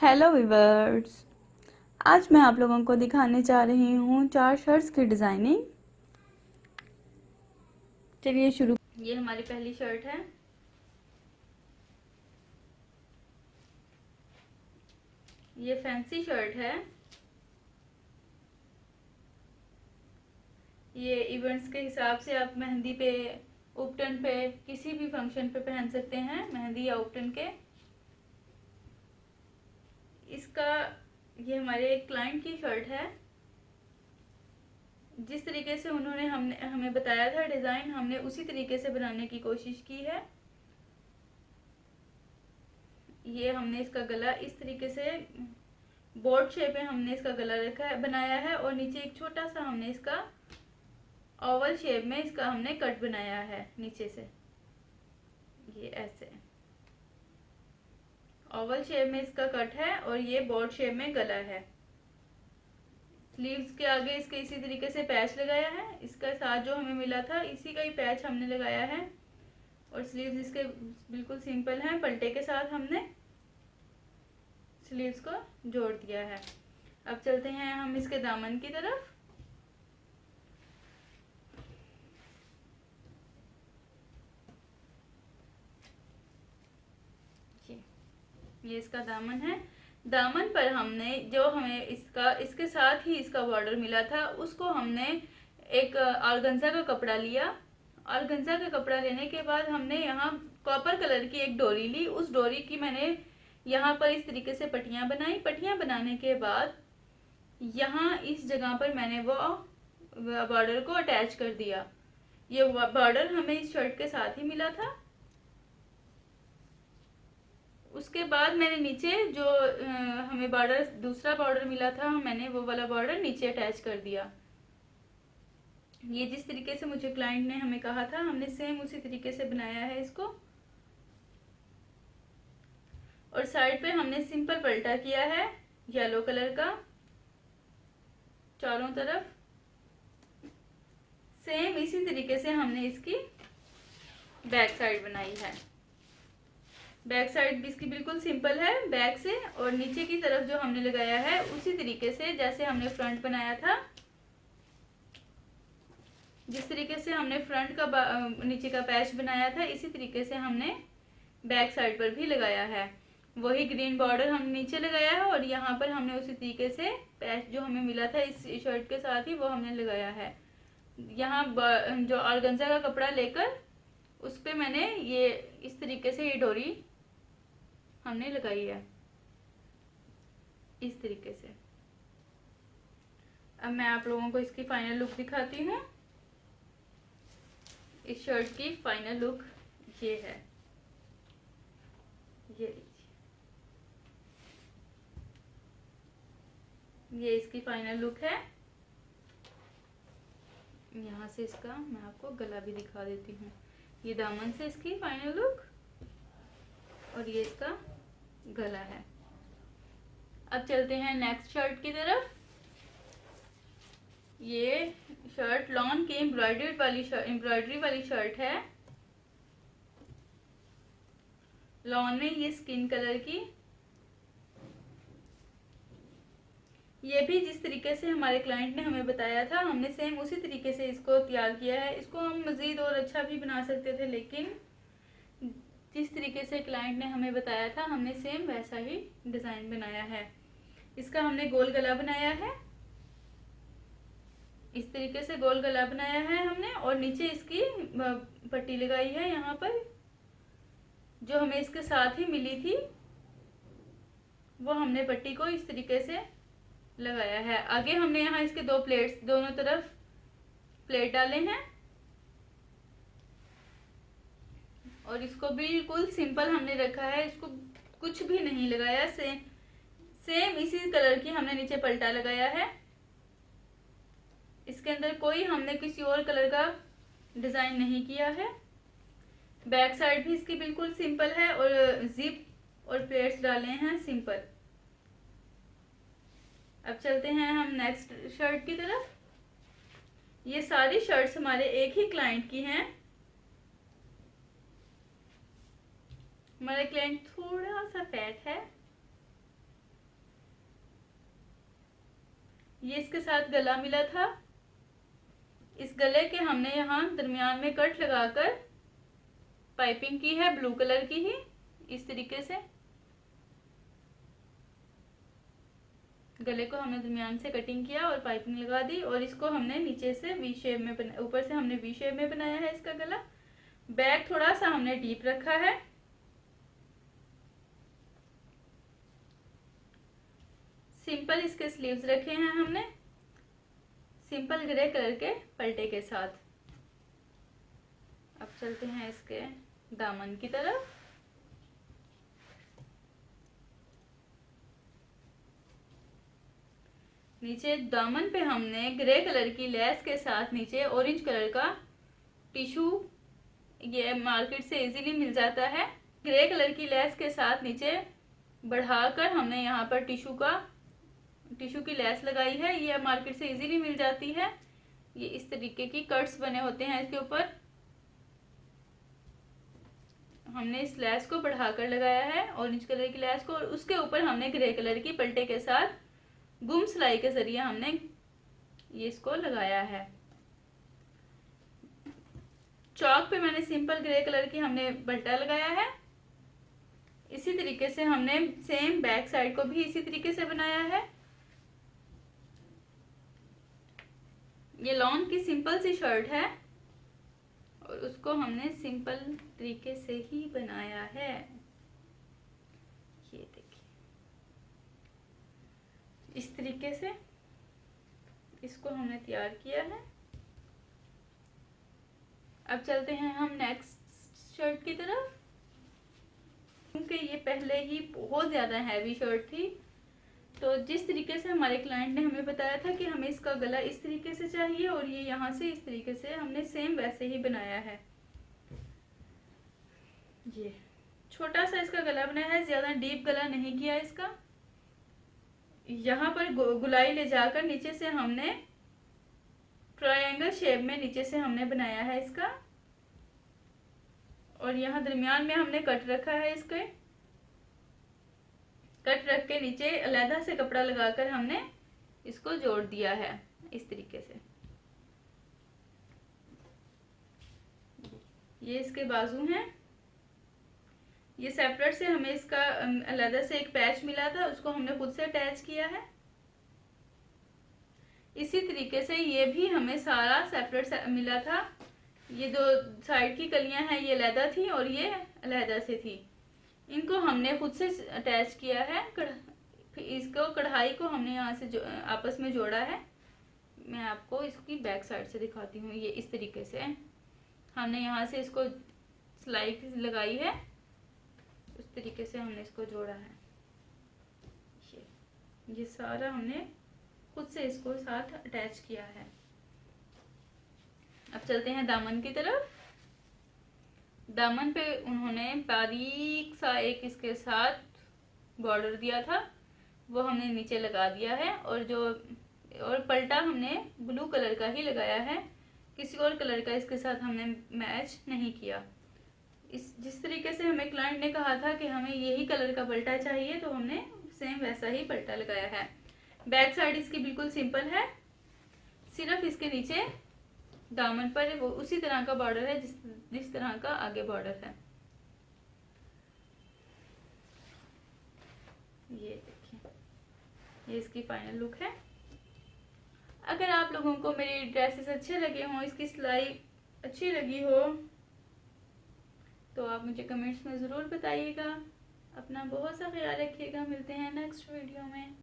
Hello viewers. आज मैं आप लोगों को दिखाने जा रही हूँ 4 शर्ट्स की डिज़ाइनिंग। चलिए शुरू। ये हमारी पहली शर्ट है। ये फैंसी शर्ट है। ये इवेंट्स के हिसाब से आप मेहंदी पे, उपटन पे, किसी भी फंक्शन पे पहन सकते हैं, मेहंदी या उपटन के। इसका ये हमारे एक क्लाइंट की शर्ट है। जिस तरीके से उन्होंने हमें बताया था डिज़ाइन, हमने उसी तरीके से बनाने की कोशिश की है। ये हमने इसका गला इस तरीके से बोर्ड शेप में हमने इसका गला रखा है, बनाया है, और नीचे एक छोटा सा हमने इसका ओवल शेप में इसका हमने कट बनाया है नीचे से। ये ऐसे ओवल शेप में इसका कट है और ये बोर्ड शेप में गला है। स्लीव्स के आगे इसके इसी तरीके से पैच लगाया है। इसका साथ जो हमें मिला था इसी का ही पैच हमने लगाया है, और स्लीव्स इसके बिल्कुल सिंपल हैं। पल्टे के साथ हमने स्लीव्स को जोड़ दिया है। अब चलते हैं हम इसके दामन की तरफ। ये इसका दामन है। दामन पर हमने जो हमें इसके साथ ही इसका बॉर्डर मिला था, उसको हमने एक ऑर्गेन्जा का कपड़ा लिया। ऑर्गेन्जा का कपड़ा लेने के बाद हमने यहाँ कॉपर कलर की एक डोरी ली। उस डोरी की मैंने यहाँ पर इस तरीके से पट्टियां बनाई। पट्टियां बनाने के बाद यहाँ इस जगह पर मैंने वो बॉर्डर को अटैच कर दिया। ये बॉर्डर हमें इस शर्ट के साथ ही मिला था। उसके बाद मैंने नीचे जो हमें बॉर्डर, दूसरा बॉर्डर मिला था, मैंने वो वाला बॉर्डर नीचे अटैच कर दिया। ये जिस तरीके से मुझे क्लाइंट ने हमें कहा था, हमने सेम उसी तरीके से बनाया है इसको। और साइड पे हमने सिंपल पल्टा किया है येलो कलर का चारों तरफ। सेम इसी तरीके से हमने इसकी बैक साइड बनाई है। बैक साइड भी इसकी बिल्कुल सिंपल है बैक से, और नीचे की तरफ जो हमने लगाया है उसी तरीके से जैसे हमने फ्रंट बनाया था। जिस तरीके से हमने फ्रंट का नीचे का पैच बनाया था, इसी तरीके से हमने बैक साइड पर भी लगाया है। वही ग्रीन बॉर्डर हमने नीचे लगाया है, और यहाँ पर हमने उसी तरीके से पैच जो हमें मिला था इस शर्ट के साथ ही वो हमने लगाया है। यहाँ जो ऑर्गेन्जा का कपड़ा लेकर उस पर मैंने ये इस तरीके से ये डोरी हमने लगाई है इस तरीके से। अब मैं आप लोगों को इसकी फाइनल लुक दिखाती हूँ। इस शर्ट की फाइनल लुक ये है। ये लीजिए, ये इसकी फाइनल लुक है। यहाँ से इसका मैं आपको गला भी दिखा देती हूँ। ये दामन से इसकी फाइनल लुक, और ये इसका गला है। अब चलते हैं नेक्स्ट शर्ट की तरफ। ये शर्ट लॉन की एम्ब्रॉयडरी वाली शर्ट है। लॉन में ये स्किन कलर की, ये भी जिस तरीके से हमारे क्लाइंट ने हमें बताया था, हमने सेम उसी तरीके से इसको तैयार किया है। इसको हम मज़ीद और अच्छा भी बना सकते थे, लेकिन जिस तरीके से क्लाइंट ने हमें बताया था हमने सेम वैसा ही डिज़ाइन बनाया है। इसका हमने गोल गला बनाया है, इस तरीके से गोल गला बनाया है हमने, और नीचे इसकी पट्टी लगाई है। यहाँ पर जो हमें इसके साथ ही मिली थी वो हमने पट्टी को इस तरीके से लगाया है। आगे हमने यहाँ इसके दो प्लेट्स, दोनों तरफ प्लेट डाले हैं, और इसको बिल्कुल सिंपल हमने रखा है। इसको कुछ भी नहीं लगाया। सेम इसी कलर की हमने नीचे पल्टा लगाया है। इसके अंदर कोई हमने किसी और कलर का डिज़ाइन नहीं किया है। बैक साइड भी इसकी बिल्कुल सिंपल है, और जिप और प्लेट्स डाले हैं सिंपल। अब चलते हैं हम नेक्स्ट शर्ट की तरफ। ये सारी शर्ट्स हमारे एक ही क्लाइंट की हैं। हमारा क्लाइंट थोड़ा सा फैट है, ये इसके साथ गला मिला था। इस गले के हमने यहाँ दरमियान में कट लगाकर पाइपिंग की है, ब्लू कलर की ही, इस तरीके से गले को हमने दरमियान से कटिंग किया और पाइपिंग लगा दी, और इसको हमने नीचे से वी शेप में ऊपर से हमने वी शेप में बनाया है इसका गला। बैक थोड़ा सा हमने डीप रखा है। सिंपल इसके स्लीव्स रखे हैं हमने, सिंपल ग्रे कलर के पल्टे के साथ। अब चलते हैं इसके दामन की तरफ। नीचे दामन पे हमने ग्रे कलर की लेस के साथ नीचे ऑरेंज कलर का टिश्यू, ये मार्केट से इजीली मिल जाता है। ग्रे कलर की लेस के साथ नीचे बढ़ाकर हमने यहाँ पर टिश्यू की लेस लगाई है। ये मार्केट से इजीली मिल जाती है। ये इस तरीके की कट्स बने होते हैं इसके ऊपर। हमने इस लेस को बढ़ाकर लगाया है, ऑरेंज कलर की लेस को, और उसके ऊपर हमने ग्रे कलर की पल्टे के साथ गुम सिलाई के जरिए हमने ये इसको लगाया है। चौक पे मैंने सिंपल ग्रे कलर की हमने पल्टा लगाया है। इसी तरीके से हमने सेम बैक साइड को भी इसी तरीके से बनाया है। ये लॉन की सिंपल सी शर्ट है और उसको हमने सिंपल तरीके से ही बनाया है। ये देखिए, इस तरीके से इसको हमने तैयार किया है। अब चलते हैं हम नेक्स्ट शर्ट की तरफ। क्योंकि ये पहले ही बहुत ज़्यादा हैवी शर्ट थी, तो जिस तरीके से हमारे क्लाइंट ने हमें बताया था कि हमें इसका गला इस तरीके से चाहिए और ये यहाँ से इस तरीके से, हमने सेम वैसे ही बनाया है। ये छोटा सा इसका गला बनाया है, ज़्यादा डीप गला नहीं किया इसका। यहाँ पर गुलाई ले जाकर नीचे से हमने ट्रायंगल शेप में नीचे से हमने बनाया है इसका, और यहाँ दरमियान में हमने कट रखा है। इसके कट रख के नीचे अलहदा से कपड़ा लगाकर हमने इसको जोड़ दिया है इस तरीके से। ये इसके बाजू हैं। ये सेपरेट से हमें इसका अलहदा से एक पैच मिला था, उसको हमने खुद से अटैच किया है। इसी तरीके से ये भी हमें सारा सेपरेट मिला था। ये जो साइड की कलियां हैं ये अलहदा थी और ये अलहदा से थी। इनको हमने खुद से अटैच किया है। फिर इसको कढ़ाई को हमने यहाँ से आपस में जोड़ा है। मैं आपको इसकी बैक साइड से दिखाती हूँ। ये इस तरीके से हमने यहाँ से इसको सिलाई लगाई है, उस तरीके से हमने इसको जोड़ा है। ये सारा हमने खुद से इसको साथ अटैच किया है। अब चलते हैं दामन की तरफ। दामन पे उन्होंने बारीक सा एक इसके साथ बॉर्डर दिया था, वो हमने नीचे लगा दिया है। और पल्टा हमने ब्लू कलर का ही लगाया है, किसी और कलर का इसके साथ हमने मैच नहीं किया। जिस तरीके से हमें क्लाइंट ने कहा था कि हमें यही कलर का पल्टा चाहिए, तो हमने सेम वैसा ही पल्टा लगाया है। बैक साइड इसकी बिल्कुल सिंपल है, सिर्फ इसके नीचे दामन पर वो उसी तरह का बॉर्डर है जिस तरह का आगे बॉर्डर है। ये देखिए, ये इसकी फाइनल लुक है। अगर आप लोगों को मेरी ड्रेसेस अच्छे लगे हों, इसकी सिलाई अच्छी लगी हो, तो आप मुझे कमेंट्स में ज़रूर बताइएगा। अपना बहुत सा ख्याल रखिएगा। मिलते हैं नेक्स्ट वीडियो में।